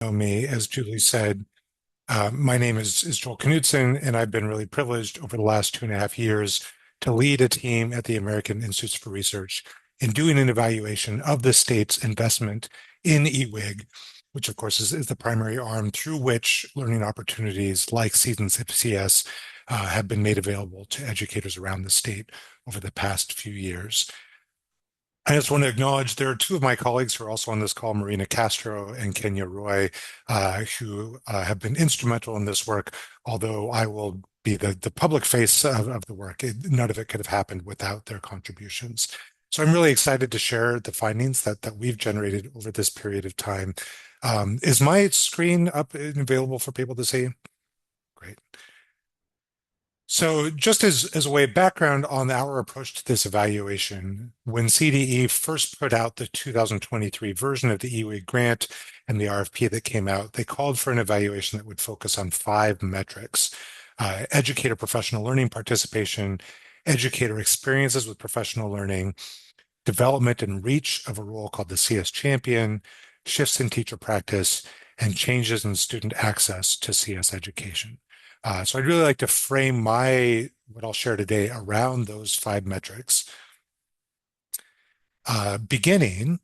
Know me, as Julie said, my name is Joel Knudson, and I've been really privileged over the last 2.5 years to lead a team at the American Institutes for Research in doing an evaluation of the state's investment in EWIG, which of course is the primary arm through which learning opportunities like Seasons of CS have been made available to educators around the state over the past few years. I just want to acknowledge there are two of my colleagues who are also on this call, Marina Castro and Kenya Roy, who have been instrumental in this work, although I will be the public face of the work. None of it could have happened without their contributions. So I'm really excited to share the findings that we've generated over this period of time. Is my screen up and available for people to see? Great. So just as a way of background on our approach to this evaluation, when CDE first put out the 2023 version of the EWIG grant and the RFP that came out, they called for an evaluation that would focus on 5 metrics: educator professional learning participation, educator experiences with professional learning, development and reach of a role called the CS champion, shifts in teacher practice, and changes in student access to CS education. So I'd really like to frame what I'll share today around those 5 metrics, beginning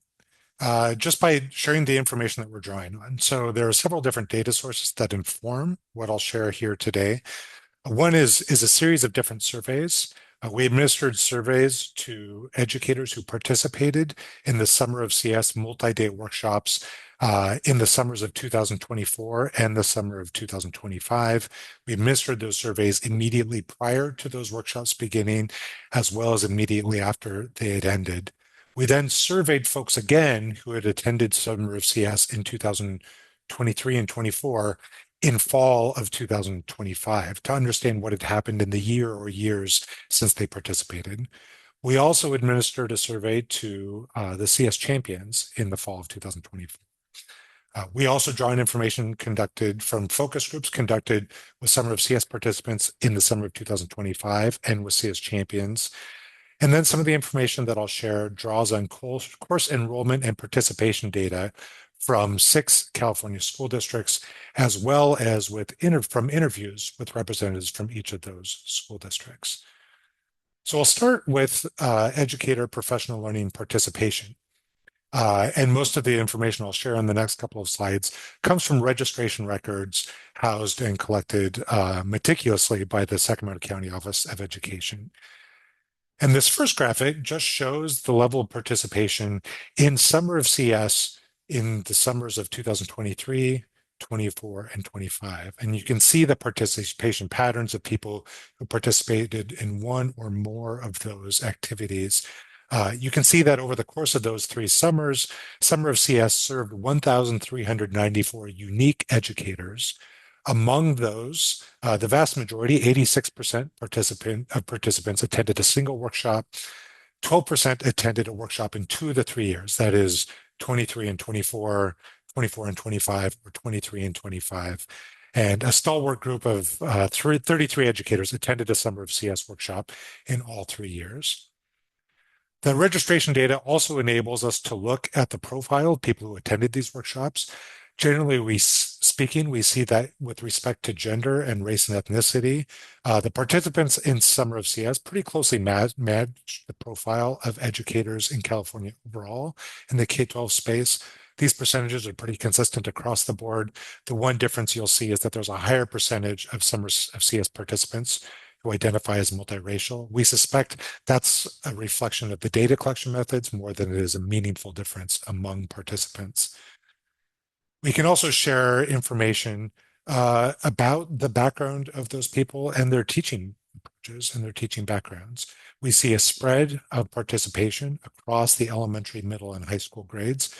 just by sharing the information that we're drawing on. So there are several different data sources that inform what I'll share here today. One is a series of different surveys. We administered surveys to educators who participated in the Summer of CS multi-day workshops in the summers of 2024 and the summer of 2025. We administered those surveys immediately prior to those workshops beginning, as well as immediately after they had ended. We then surveyed folks again who had attended Summer of CS in 2023 and 24 in fall of 2025 to understand what had happened in the year or years since they participated. We also administered a survey to the CS champions in the fall of 2024. We also draw in information conducted from focus groups conducted with Summer of CS participants in the summer of 2025 and with CS champions. And then some of the information that I'll share draws on course enrollment and participation data from 6 California school districts, as well as from interviews with representatives from each of those school districts. So I'll start with educator professional learning participation. And most of the information I'll share on the next couple of slides comes from registration records housed and collected meticulously by the Sacramento County Office of Education. And this first graphic just shows the level of participation in Summer of CS in the summers of 2023, 24, and 25. And you can see the participation patterns of people who participated in one or more of those activities. You can see that over the course of those 3 summers, Summer of CS served 1,394 unique educators. Among those, the vast majority, 86% of participants attended a single workshop. 12% attended a workshop in 2 of the 3 years, that is 23 and 24, 24 and 25, or 23 and 25. And a stalwart group of 33 educators attended a Summer of CS workshop in all 3 years. The registration data also enables us to look at the profile of people who attended these workshops. Generally speaking, we see that with respect to gender and race and ethnicity, the participants in Summer of CS pretty closely match the profile of educators in California overall in the K-12 space. These percentages are pretty consistent across the board. The one difference you'll see is that there's a higher percentage of Summer of CS participants who identify as multiracial. We suspect that's a reflection of the data collection methods more than it is a meaningful difference among participants. We can also share information about the background of those people and their teaching approaches and their teaching backgrounds. We see a spread of participation across the elementary, middle, and high school grades.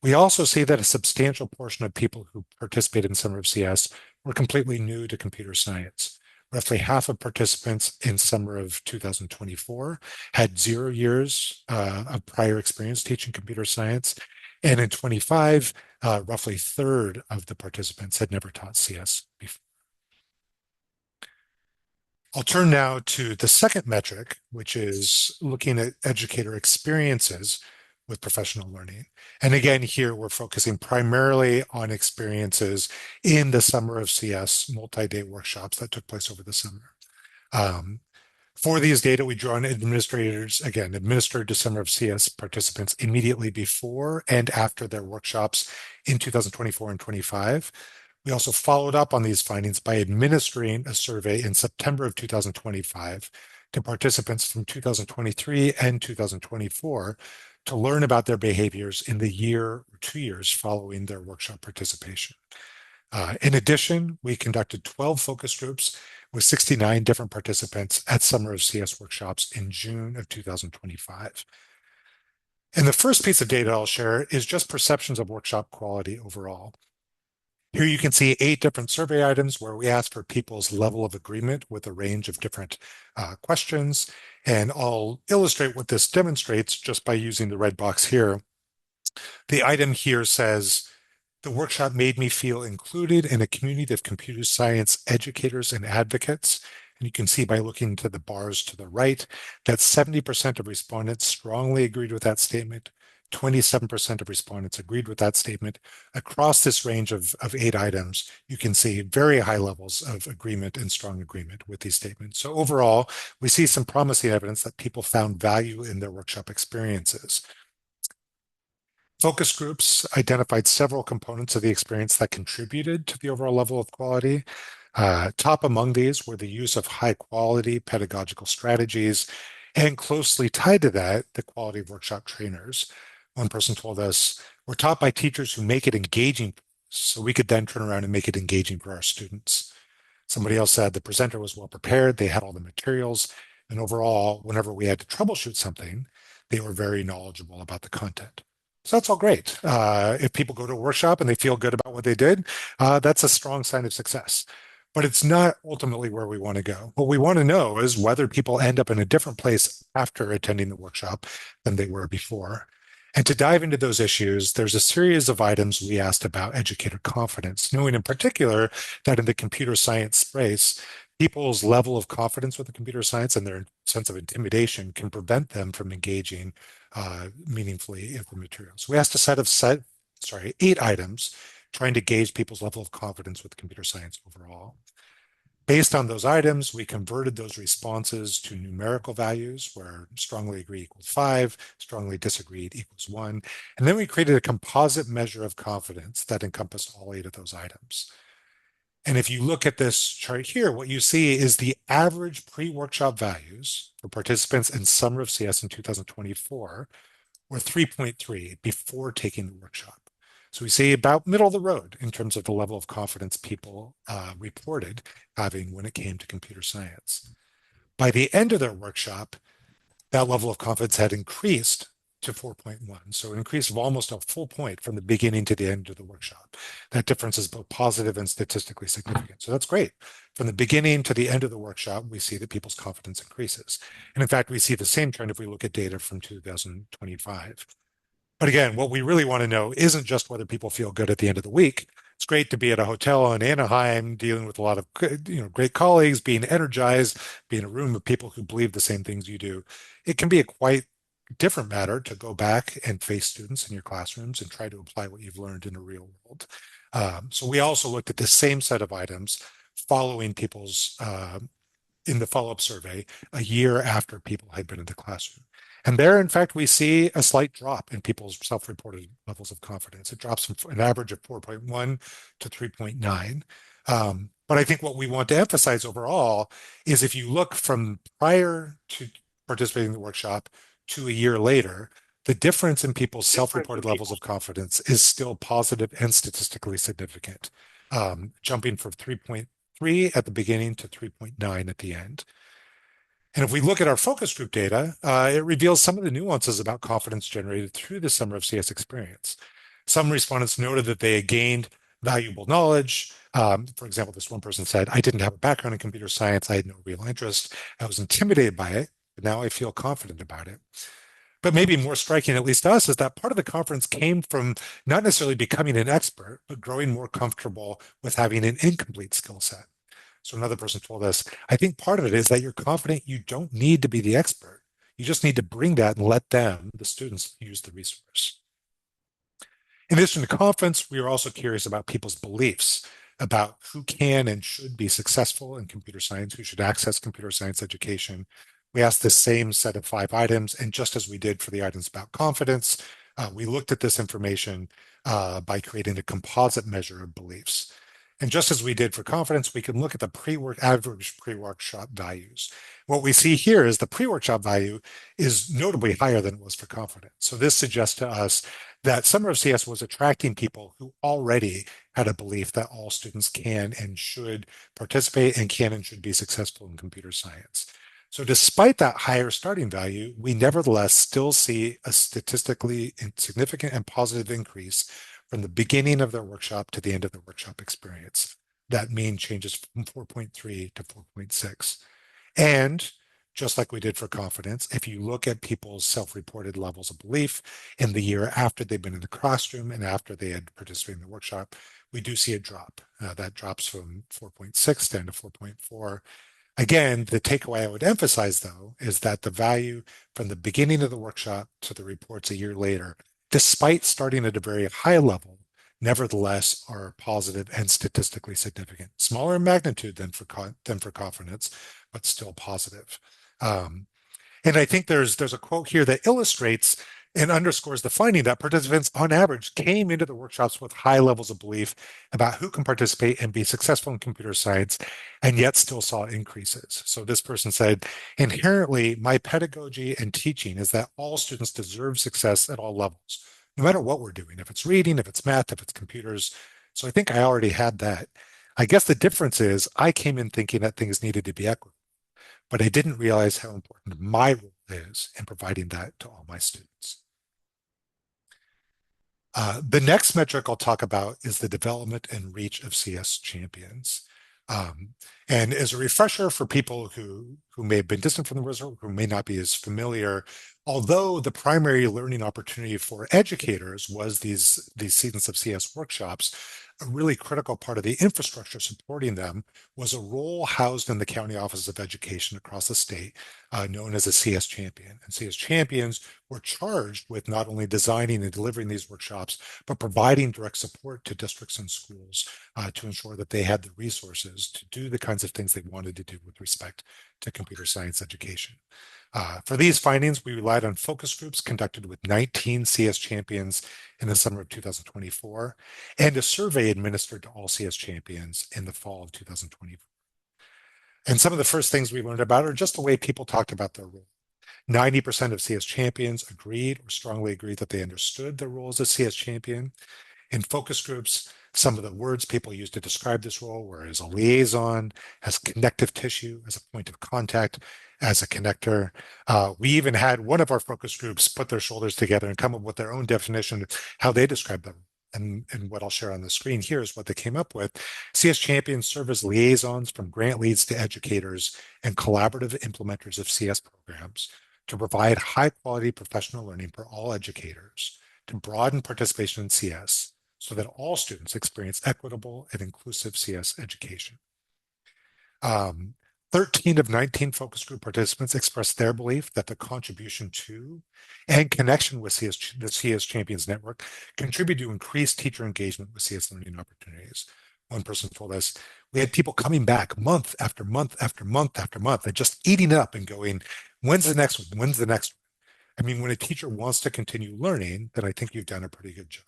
We also see that a substantial portion of people who participate in Summer of CS were completely new to computer science. Roughly half of participants in summer of 2024 had 0 years of prior experience teaching computer science. And in 25, roughly a third of the participants had never taught CS before. I'll turn now to the second metric, which is looking at educator experiences with professional learning. And again, here we're focusing primarily on experiences in the Summer of CS multi-day workshops that took place over the summer. Um, for these data, we draw on administrators, again, administered to Summer of CS participants immediately before and after their workshops in 2024 and 25. We also followed up on these findings by administering a survey in September of 2025 to participants from 2023 and 2024 to learn about their behaviors in the year or 2 years following their workshop participation. In addition, we conducted 12 focus groups with 69 different participants at Summer of CS workshops in June of 2025. And the first piece of data I'll share is just perceptions of workshop quality overall. Here you can see 8 different survey items where we asked for people's level of agreement with a range of different questions. And I'll illustrate what this demonstrates just by using the red box here. The item here says, the workshop made me feel included in a community of computer science educators and advocates. And you can see by looking to the bars to the right that 70% of respondents strongly agreed with that statement. 27% of respondents agreed with that statement. Across this range of 8 items, you can see very high levels of agreement and strong agreement with these statements. So overall, we see some promising evidence that people found value in their workshop experiences. Focus groups identified several components of the experience that contributed to the overall level of quality. Top among these were the use of high quality pedagogical strategies, and closely tied to that, the quality of workshop trainers. One person told us, we're taught by teachers who make it engaging, so we could then turn around and make it engaging for our students. Somebody else said the presenter was well prepared, they had all the materials, and overall, whenever we had to troubleshoot something, they were very knowledgeable about the content. So that's all great. If people go to a workshop and they feel good about what they did, that's a strong sign of success. But it's not ultimately where we want to go. What we want to know is whether people end up in a different place after attending the workshop than they were before. And to dive into those issues, there's a series of items we asked about educator confidence, knowing in particular that in the computer science space, people's level of confidence with the computer science and their sense of intimidation can prevent them from engaging meaningfully in the materials. We asked a set of 8 items trying to gauge people's level of confidence with computer science overall. Based on those items, we converted those responses to numerical values where strongly agree equals 5, strongly disagreed equals 1. And then we created a composite measure of confidence that encompassed all 8 of those items. And if you look at this chart here, what you see is the average pre-workshop values for participants in Summer of CS in 2024 were 3.3 before taking the workshop. So we see about middle of the road in terms of the level of confidence people reported having when it came to computer science. By the end of their workshop, that level of confidence had increased to 4.1. So an increase of almost a full point from the beginning to the end of the workshop. That difference is both positive and statistically significant. So that's great. From the beginning to the end of the workshop, we see that people's confidence increases. And in fact, we see the same trend if we look at data from 2025. But again, what we really want to know isn't just whether people feel good at the end of the week. It's great to be at a hotel in Anaheim, dealing with a lot of great colleagues, being energized, being in a room of people who believe the same things you do. It can be a quite different matter to go back and face students in your classrooms and try to apply what you've learned in the real world. So we also looked at the same set of items following people's in the follow-up survey a year after people had been in the classroom. And there, in fact, we see a slight drop in people's self-reported levels of confidence. It drops from an average of 4.1 to 3.9. But I think what we want to emphasize overall is if you look from prior to participating in the workshop to a year later, the difference in people's self-reported levels of confidence is still positive and statistically significant, jumping from 3.3 at the beginning to 3.9 at the end. And if we look at our focus group data, it reveals some of the nuances about confidence generated through the Summer of CS experience. Some respondents noted that they had gained valuable knowledge. For example, this one person said, I didn't have a background in computer science. I had no real interest. I was intimidated by it, but now I feel confident about it. But maybe more striking, at least to us, is that part of the conference came from not necessarily becoming an expert, but growing more comfortable with having an incomplete skill set. So another person told us, I think part of it is that you're confident you don't need to be the expert. You just need to bring that and let them, the students, use the resource. In addition to confidence, we are also curious about people's beliefs about who can and should be successful in computer science, who should access computer science education. We asked the same set of 5 items, and just as we did for the items about confidence, we looked at this information by creating a composite measure of beliefs. And just as we did for confidence, we can look at the average pre-workshop values. What we see here is the pre-workshop value is notably higher than it was for confidence. So this suggests to us that Summer of CS was attracting people who already had a belief that all students can and should participate and can and should be successful in computer science. So despite that higher starting value, we nevertheless still see a statistically significant and positive increase from the beginning of their workshop to the end of the workshop experience. That mean changes from 4.3 to 4.6. And just like we did for confidence, if you look at people's self-reported levels of belief in the year after they've been in the classroom and after they had participated in the workshop, we do see a drop. That drops from 4.6 down to 4.4. Again, the takeaway I would emphasize, though, is that the value from the beginning of the workshop to the reports a year later, despite starting at a very high level, nevertheless are positive and statistically significant. Smaller in magnitude than for confidence, but still positive. And I think there's a quote here that illustrates and underscores the finding that participants on average came into the workshops with high levels of belief about who can participate and be successful in computer science, and yet still saw increases. So this person said, inherently, my pedagogy and teaching is that all students deserve success at all levels, no matter what we're doing, if it's reading, if it's math, if it's computers. So I think I already had that. I guess the difference is I came in thinking that things needed to be equitable, but I didn't realize how important my role is in providing that to all my students. The next metric I'll talk about is the development and reach of CS champions. Um, and as a refresher for people who may have been distant from the result, who may not be as familiar, although the primary learning opportunity for educators was these seasons of CS workshops, a really critical part of the infrastructure supporting them was a role housed in the county office of education across the state, known as a CS champion. And CS champions were charged with not only designing and delivering these workshops, but providing direct support to districts and schools to ensure that they had the resources to do the kinds of things they wanted to do with respect to computer science education. For these findings, we relied on focus groups conducted with 19 CS champions in the summer of 2024 and a survey administered to all CS champions in the fall of 2024. And some of the first things we learned about are just the way people talked about their role. 90% of CS champions agreed or strongly agreed that they understood their role as a CS champion. In focus groups, some of the words people used to describe this role were as a liaison, as connective tissue, as a point of contact, as a connector. We even had one of our focus groups put their shoulders together and come up with their own definition of how they describe them. And what I'll share on the screen here is what they came up with. CS champions serve as liaisons from grant leads to educators and collaborative implementers of CS programs to provide high quality professional learning for all educators, to broaden participation in CS so that all students experience equitable and inclusive CS education. 13 of 19 focus group participants expressed their belief that the contribution to and connection with the CS Champions Network contribute to increased teacher engagement with CS learning opportunities. One person told us, we had people coming back month after month after month after month and just eating it up and going, when's the next one? When's the next one? I mean, when a teacher wants to continue learning, then I think you've done a pretty good job.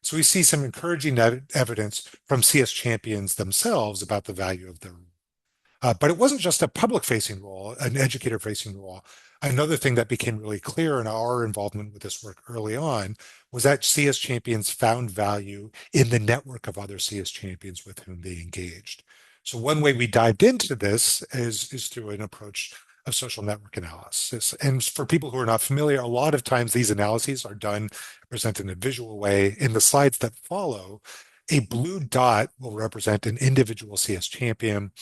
So we see some encouraging evidence from CS champions themselves about the value of their role. But it wasn't just a public-facing role, an educator-facing role. Another thing that became really clear in our involvement with this work early on was that CS champions found value in the network of other CS champions with whom they engaged. So one way we dived into this is through an approach of social network analysis. And for people who are not familiar, a lot of times these analyses are done, presented in a visual way. In the slides that follow, a blue dot will represent an individual CS champion.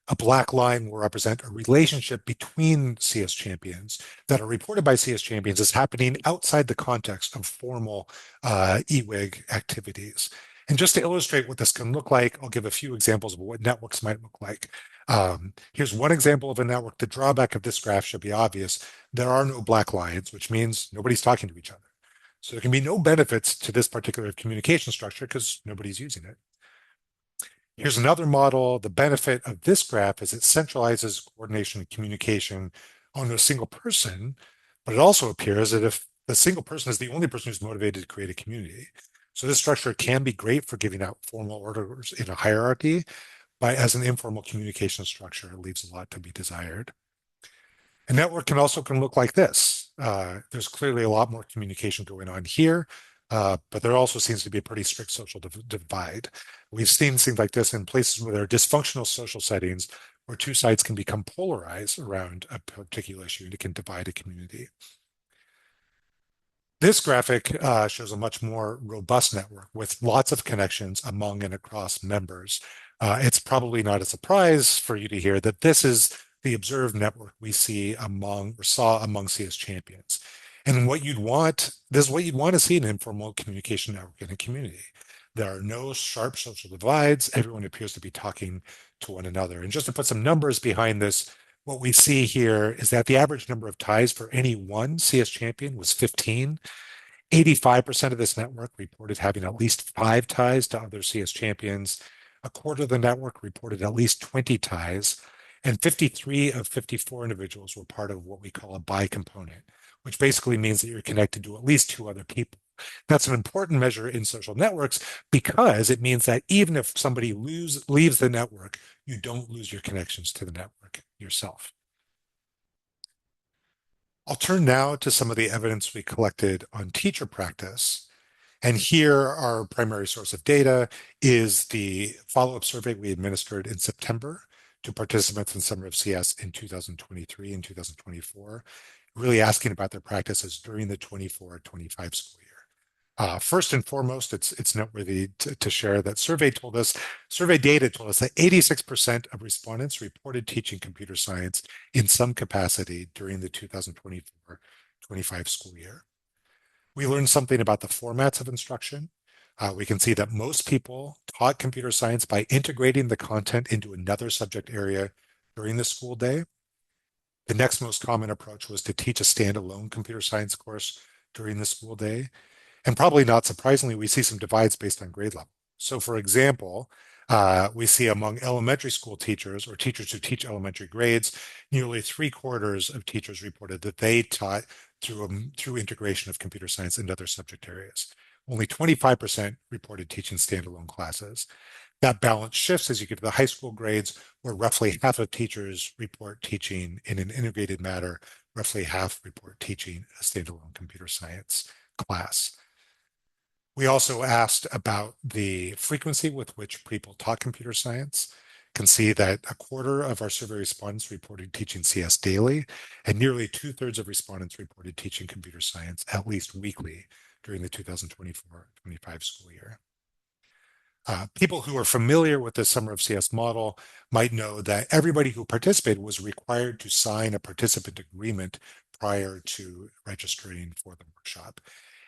A black line will represent a relationship between CS champions that are reported by CS champions as happening outside the context of formal EWIG activities. And just to illustrate what this can look like, I'll give a few examples of what networks might look like. Here's one example of a network. The drawback of this graph should be obvious. There are no black lines, which means nobody's talking to each other. So there can be no benefits to this particular communication structure because nobody's using it. Here's another model. The benefit of this graph is it centralizes coordination and communication on a single person, but it also appears that if the single person is the only person who's motivated to create a community. So this structure can be great for giving out formal orders in a hierarchy, but as an informal communication structure, it leaves a lot to be desired. A network can look like this. There's clearly a lot more communication going on here, but there also seems to be a pretty strict social divide. We've seen things like this in places where there are dysfunctional social settings where two sides can become polarized around a particular issue and it can divide a community. This graphic shows a much more robust network with lots of connections among and across members. It's probably not a surprise for you to hear that this is the observed network we see among or saw among CS champions. And this is what you'd want to see in an informal communication network in a community. There are no sharp social divides. Everyone appears to be talking to one another. And just to put some numbers behind this, what we see here is that the average number of ties for any one CS champion was 15. 85% of this network reported having at least 5 ties to other CS champions. A quarter of the network reported at least 20 ties, and 53 of 54 individuals were part of what we call a bi-component, which basically means that you're connected to at least 2 other people. That's an important measure in social networks because it means that even if somebody leaves the network, you don't lose your connections to the network yourself. I'll turn now to some of the evidence we collected on teacher practice. And here, our primary source of data is the follow-up survey we administered in September to participants in Summer of CS in 2023 and 2024, really asking about their practices during the 24-25 school year. First and foremost, it's noteworthy to share that survey data told us that 86% of respondents reported teaching computer science in some capacity during the 2024-25 school year. We learned something about the formats of instruction. We can see that most people taught computer science by integrating the content into another subject area during the school day. The next most common approach was to teach a standalone computer science course during the school day. And probably not surprisingly, we see some divides based on grade level. So for example, we see among elementary school teachers or teachers who teach elementary grades, nearly 3/4 of teachers reported that they taught through integration of computer science into other subject areas. Only 25% reported teaching standalone classes. That balance shifts as you get to the high school grades, where roughly half of teachers report teaching in an integrated manner, roughly half report teaching a standalone computer science class. We also asked about the frequency with which people taught computer science. You can see that a quarter of our survey respondents reported teaching CS daily, and nearly 2/3 of respondents reported teaching computer science at least weekly during the 2024-25 school year. People who are familiar with the Summer of CS model might know that everybody who participated was required to sign a participant agreement prior to registering for the workshop.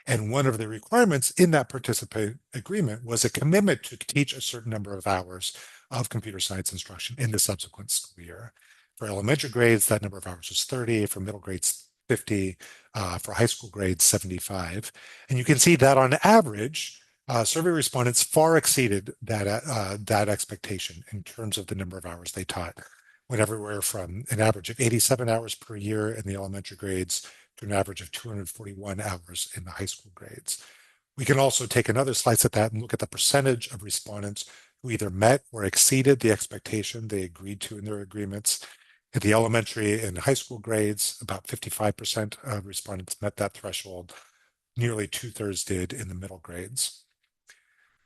And one of the requirements in that participant agreement was a commitment to teach a certain number of hours of computer science instruction in the subsequent school year. For elementary grades, that number of hours was 30. For middle grades, 50. For high school grades, 75. And you can see that on average, survey respondents far exceeded that expectation in terms of the number of hours they taught. Went everywhere from an average of 87 hours per year in the elementary grades to an average of 241 hours in the high school grades. We can also take another slice at that and look at the percentage of respondents who either met or exceeded the expectation they agreed to in their agreements. At the elementary and high school grades, about 55% of respondents met that threshold. Nearly 2/3 did in the middle grades.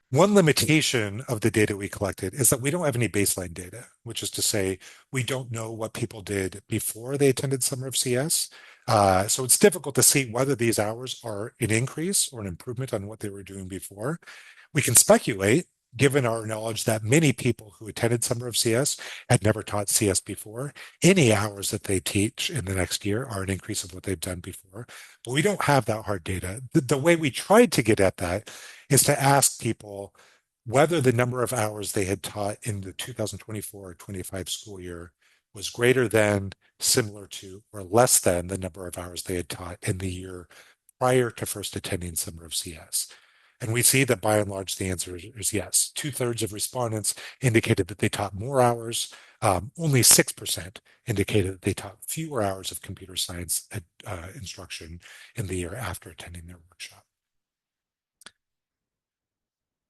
One limitation of the data we collected is that we don't have any baseline data, which is to say we don't know what people did before they attended Summer of CS. So it's difficult to see whether these hours are an increase or an improvement on what they were doing before. We can speculate, given our knowledge that many people who attended Summer of CS had never taught CS before. Any hours that they teach in the next year are an increase of what they've done before. But we don't have that hard data. The way we tried to get at that is to ask people whether the number of hours they had taught in the 2024-25 school year was greater than, similar to, or less than the number of hours they had taught in the year prior to first attending Summer of CS. And we see that by and large, the answer is yes. 2/3 of respondents indicated that they taught more hours. Only 6% indicated that they taught fewer hours of computer science instruction in the year after attending their workshop.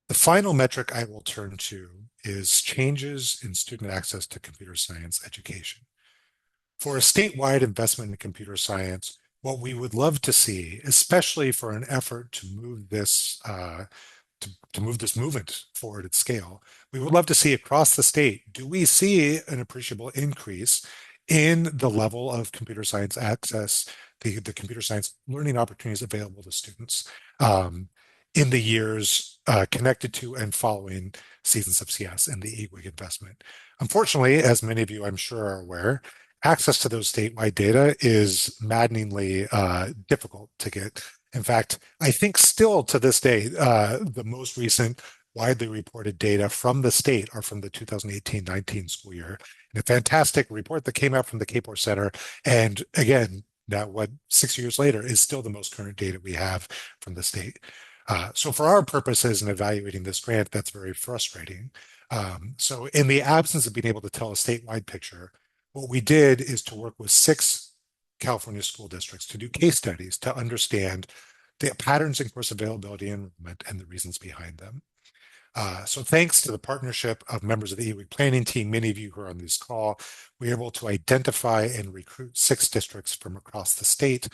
The final metric I will turn to is changes in student access to computer science education. For a statewide investment in computer science, what we would love to see, especially for an effort to move this move this movement forward at scale, we would love to see across the state, do we see an appreciable increase in the level of computer science access, the computer science learning opportunities available to students in the years connected to and following seasons of CS and the EWIG investment? Unfortunately, as many of you I'm sure are aware, access to those statewide data is maddeningly difficult to get. In fact, I think still to this day, the most recent widely reported data from the state are from the 2018-19 school year. And a fantastic report that came out from the Capor Center. And again, now what 6 years later is still the most current data we have from the state. So for our purposes in evaluating this grant, that's very frustrating. So in the absence of being able to tell a statewide picture, what we did is to work with 6 California school districts to do case studies to understand the patterns in course availability and enrollment and the reasons behind them. So thanks to the partnership of members of the EWIG planning team, many of you who are on this call, we were able to identify and recruit 6 districts from across the state.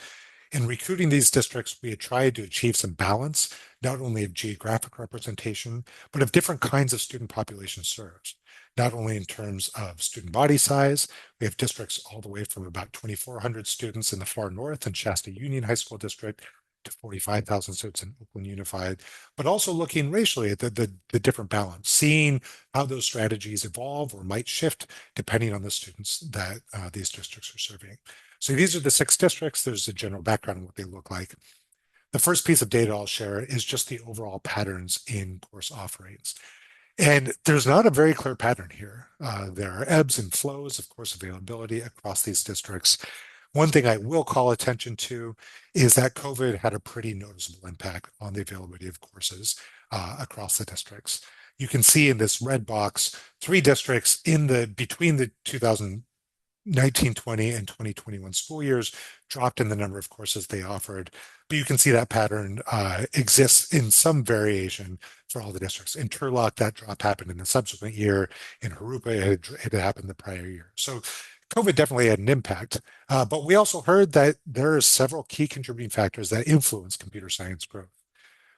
In recruiting these districts, we had tried to achieve some balance, not only of geographic representation, but of different kinds of student populations served. Not only in terms of student body size, we have districts all the way from about 2,400 students in the far north in Shasta Union High School District to 45,000 students in Oakland Unified, but also looking racially at the different balance, seeing how those strategies evolve or might shift depending on the students that these districts are serving. So these are the 6 districts. There's a general background on what they look like. The first piece of data I'll share is just the overall patterns in course offerings. And there's not a very clear pattern here. There are ebbs and flows of course availability across these districts. One thing I will call attention to is that COVID had a pretty noticeable impact on the availability of courses across the districts. You can see in this red box, 3 districts between the 2019-20 and 2021 school years dropped in the number of courses they offered. But you can see that pattern exists in some variation for all the districts. In Turlock, that drop happened in the subsequent year. In Harupa, it had happened the prior year. So COVID definitely had an impact, but we also heard that there are several key contributing factors that influence computer science growth.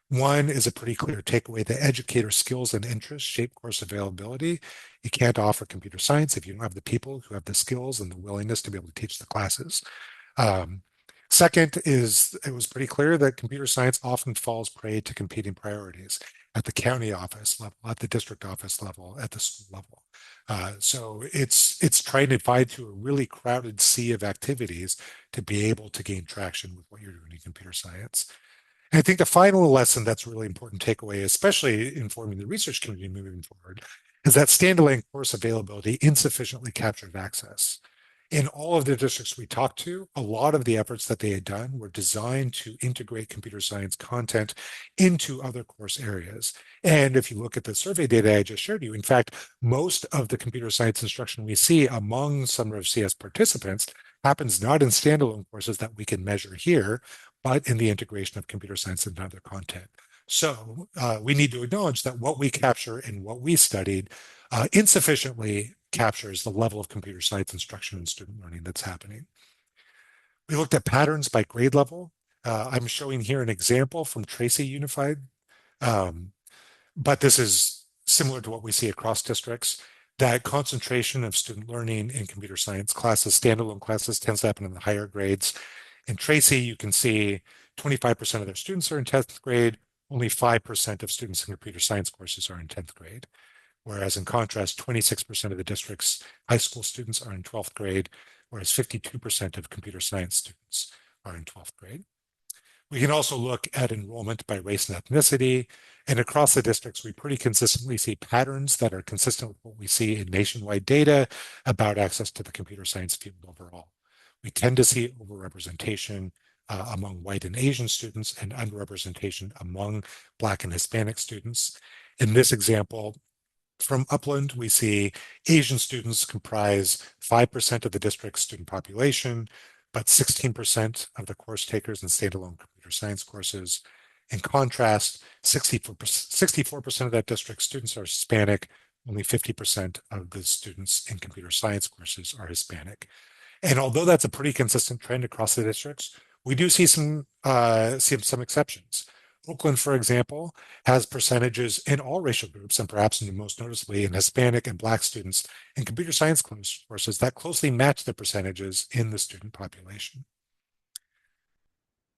One is a pretty clear takeaway that educator skills and interests shape course availability. You can't offer computer science if you don't have the people who have the skills and the willingness to be able to teach the classes. Second is it was pretty clear that computer science often falls prey to competing priorities at the county office level, at the district office level, at the school level. So it's trying to find through a really crowded sea of activities to be able to gain traction with what you're doing in computer science. And I think the final lesson that's really important takeaway, especially informing the research community moving forward, is that standalone course availability insufficiently captured access. In all of the districts we talked to, a lot of the efforts that they had done were designed to integrate computer science content into other course areas. And if you look at the survey data I just showed you, in fact, most of the computer science instruction we see among Summer of CS participants happens not in standalone courses that we can measure here, but in the integration of computer science and other content. So we need to acknowledge that what we capture and what we studied insufficiently captures the level of computer science instruction and student learning that's happening. We looked at patterns by grade level. I'm showing here an example from Tracy Unified, but this is similar to what we see across districts. That concentration of student learning in computer science classes, standalone classes, tends to happen in the higher grades. In Tracy, you can see 25% of their students are in 10th grade, only 5% of students in computer science courses are in 10th grade. Whereas in contrast, 26% of the district's high school students are in 12th grade, whereas 52% of computer science students are in 12th grade. We can also look at enrollment by race and ethnicity. And across the districts, we pretty consistently see patterns that are consistent with what we see in nationwide data about access to the computer science field overall. We tend to see overrepresentation among white and Asian students and underrepresentation among Black and Hispanic students. In this example, from Upland, we see Asian students comprise 5% of the district's student population, but 16% of the course takers in standalone computer science courses. In contrast, 64% of that district's students are Hispanic, only 50% of the students in computer science courses are Hispanic. And although that's a pretty consistent trend across the districts, we do see some exceptions. Oakland, for example, has percentages in all racial groups, and perhaps most noticeably in Hispanic and Black students in computer science courses that closely match the percentages in the student population.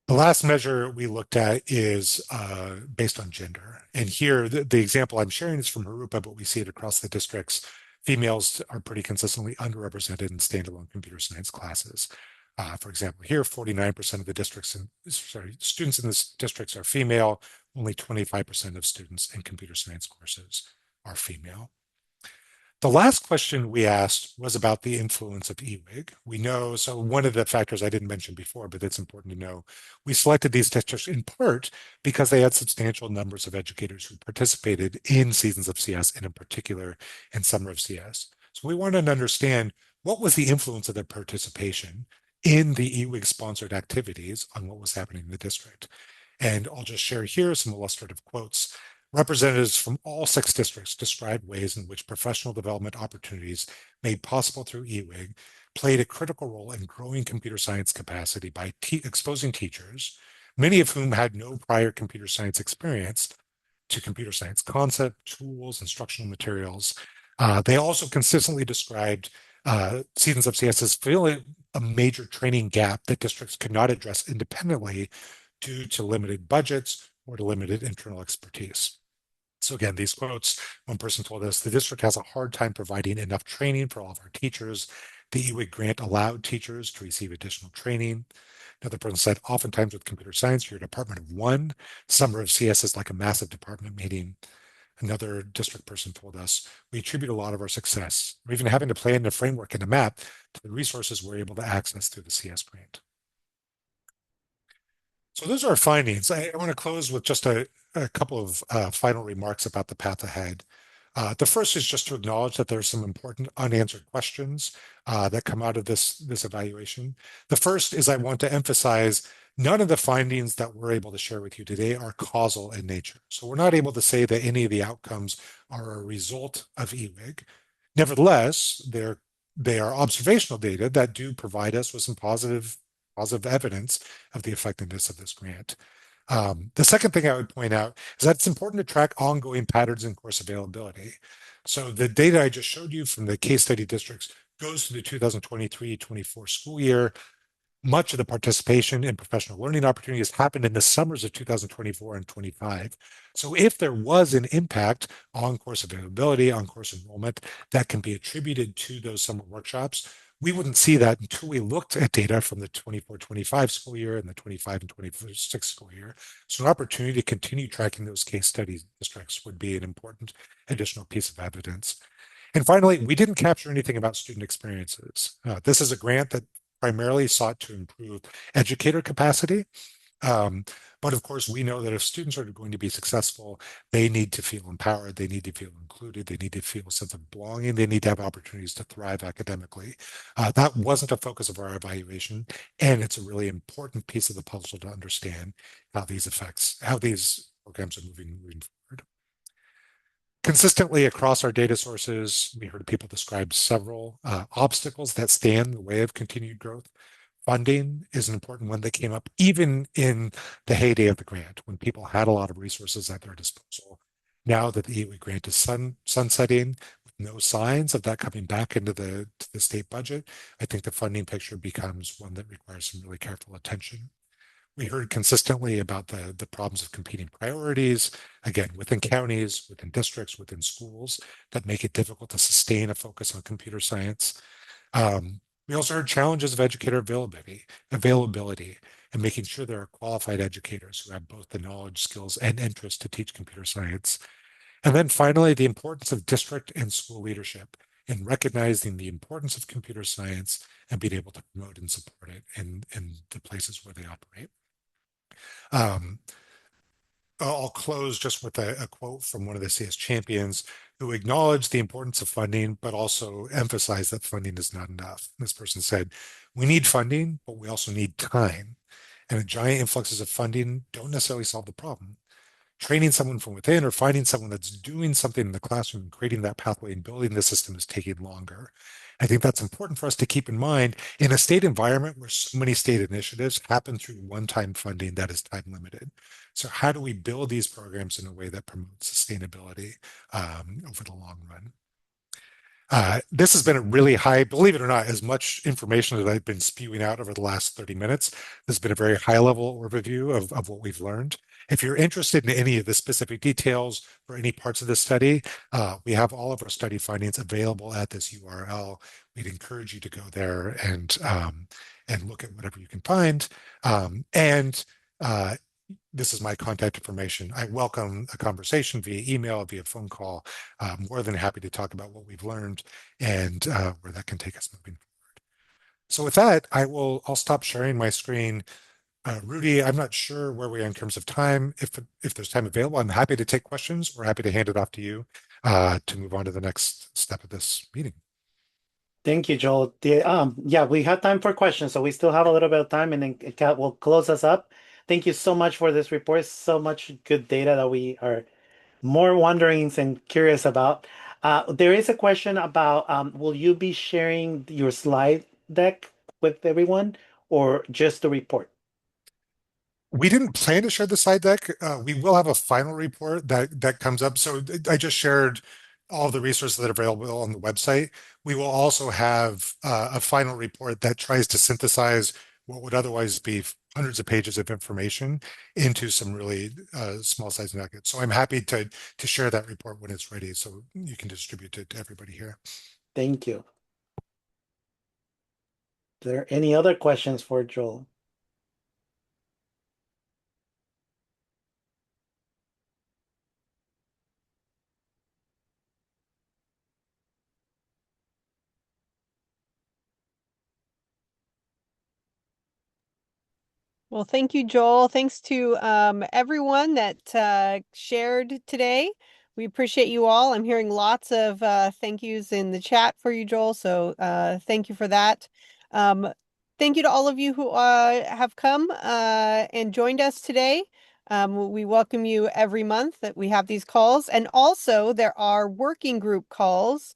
The last measure we looked at is based on gender. And here, the example I'm sharing is from Harupa, but we see it across the districts. Females are pretty consistently underrepresented in standalone computer science classes. For example, here, 49% of the students in this districts are female. Only 25% of students in computer science courses are female. The last question we asked was about the influence of EWIG. We know, so one of the factors I didn't mention before, but it's important to know, we selected these districts in part because they had substantial numbers of educators who participated in Seasons of CS and in particular in Summer of CS. So we wanted to understand what was the influence of their participation in the EWIG sponsored activities on what was happening in the district. And I'll just share here some illustrative quotes. Representatives from all 6 districts described ways in which professional development opportunities made possible through EWIG played a critical role in growing computer science capacity by exposing teachers, many of whom had no prior computer science experience, to computer science concept, tools, instructional materials. They also consistently described Seasons of CS as filling a major training gap that districts could not address independently due to limited budgets or to limited internal expertise. So again, these quotes, one person told us, the district has a hard time providing enough training for all of our teachers. The EWIG grant allowed teachers to receive additional training. Another person said, oftentimes with computer science, you're a department of one. Summer of CS is like a massive department meeting. Another district person told us, we attribute a lot of our success, or even having to plan a framework and a map, to the resources we're able to access through the CS grant. So those are our findings. I want to close with just a couple of final remarks about the path ahead. The first is just to acknowledge that there's some important unanswered questions that come out of this evaluation. The first is I want to emphasize none of the findings that we're able to share with you today are causal in nature. So we're not able to say that any of the outcomes are a result of EWIG. Nevertheless, they are observational data that do provide us with some positive evidence of the effectiveness of this grant. The second thing I would point out is that it's important to track ongoing patterns in course availability. So the data I just showed you from the case study districts goes to the 2023-24 school year. Much of the participation in professional learning opportunities happened in the summers of 2024 and 25. So if there was an impact on course availability, on course enrollment, that can be attributed to those summer workshops, we wouldn't see that until we looked at data from the 24-25 school year and the 25 and 26 school year. So an opportunity to continue tracking those case study districts would be an important additional piece of evidence. And finally, we didn't capture anything about student experiences. This is a grant that primarily sought to improve educator capacity. But of course, we know that if students are going to be successful, they need to feel empowered, they need to feel included, they need to feel a sense of belonging, they need to have opportunities to thrive academically. That wasn't a focus of our evaluation, and it's a really important piece of the puzzle to understand how these programs are moving forward. Consistently across our data sources, we heard people describe several obstacles that stand in the way of continued growth. Funding is an important one that came up even in the heyday of the grant, when people had a lot of resources at their disposal. Now that the EWIG grant is sunsetting, with no signs of that coming back into the state budget, I think the funding picture becomes one that requires some really careful attention. We heard consistently about the problems of competing priorities, again, within counties, within districts, within schools, that make it difficult to sustain a focus on computer science. We also heard challenges of educator availability. and making sure there are qualified educators who have both the knowledge, skills, and interest to teach computer science. And then finally, the importance of district and school leadership in recognizing the importance of computer science and being able to promote and support it in the places where they operate. Um, I'll close just with a quote from one of the CS champions who acknowledged the importance of funding, but also emphasized that funding is not enough. This person said, "We need funding, but we also need time. And a giant influxes of funding don't necessarily solve the problem. Training someone from within or finding someone that's doing something in the classroom, creating that pathway and building the system is taking longer." I think that's important for us to keep in mind in a state environment where so many state initiatives happen through one-time funding that is time limited. So how do we build these programs in a way that promotes sustainability over the long run? This has been a really high, believe it or not, as much information that I've been spewing out over the last 30 minutes. This has been a very high level overview of what we've learned. If you're interested in any of the specific details or any parts of the study, we have all of our study findings available at this URL. We'd encourage you to go there and look at whatever you can find. Uh, this is my contact information. I welcome a conversation via email, via phone call. More than happy to talk about what we've learned and where that can take us moving forward. So with that, I'll stop sharing my screen. Rudy, I'm not sure where we are in terms of time. If there's time available, I'm happy to take questions. We're happy to hand it off to you to move on to the next step of this meeting. Thank you, Joel. Yeah, we have time for questions, so we still have a little bit of time, and then Kat will close us up. Thank you so much for this report. So much good data that we are more wondering and curious about. There is a question about will you be sharing your slide deck with everyone or just the report? We didn't plan to share the slide deck. We will have a final report that comes up. So I just shared all the resources that are available on the website. We will also have a final report that tries to synthesize what would otherwise be hundreds of pages of information into some really small size nuggets. So I'm happy to share that report when it's ready, so you can distribute it to everybody here. Thank you. Are there any other questions for Joel? Well, thank you, Joel. Thanks to everyone that shared today. We appreciate you all. I'm hearing lots of thank yous in the chat for you, Joel. So thank you for that. Thank you to all of you who have come and joined us today. We welcome you every month that we have these calls. And also there are working group calls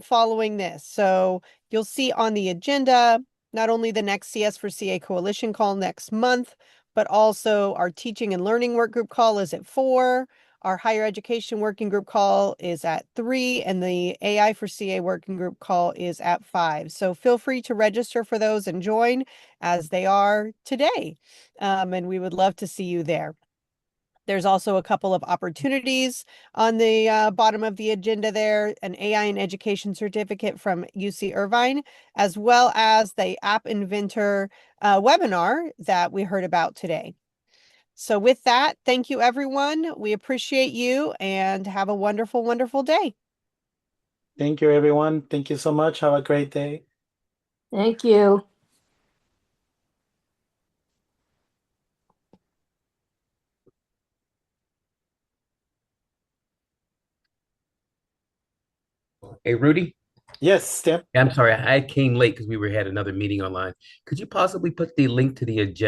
following this. So you'll see on the agenda not only the next CSforCA Coalition call next month, but also our teaching and learning work group call is at 4. Our higher education working group call is at 3, and the AI for CA working group call is at 5. So feel free to register for those and join as they are today. And we would love to see you there. There's also a couple of opportunities on the bottom of the agenda there, an AI in Education certificate from UC Irvine, as well as the App Inventor webinar that we heard about today. So with that, thank you, everyone. We appreciate you and have a wonderful, wonderful day. Thank you, everyone. Thank you so much. Have a great day. Thank you. Hey, Rudy. Yes, Tim. I'm sorry, I came late because we had another meeting online. Could you possibly put the link to the agenda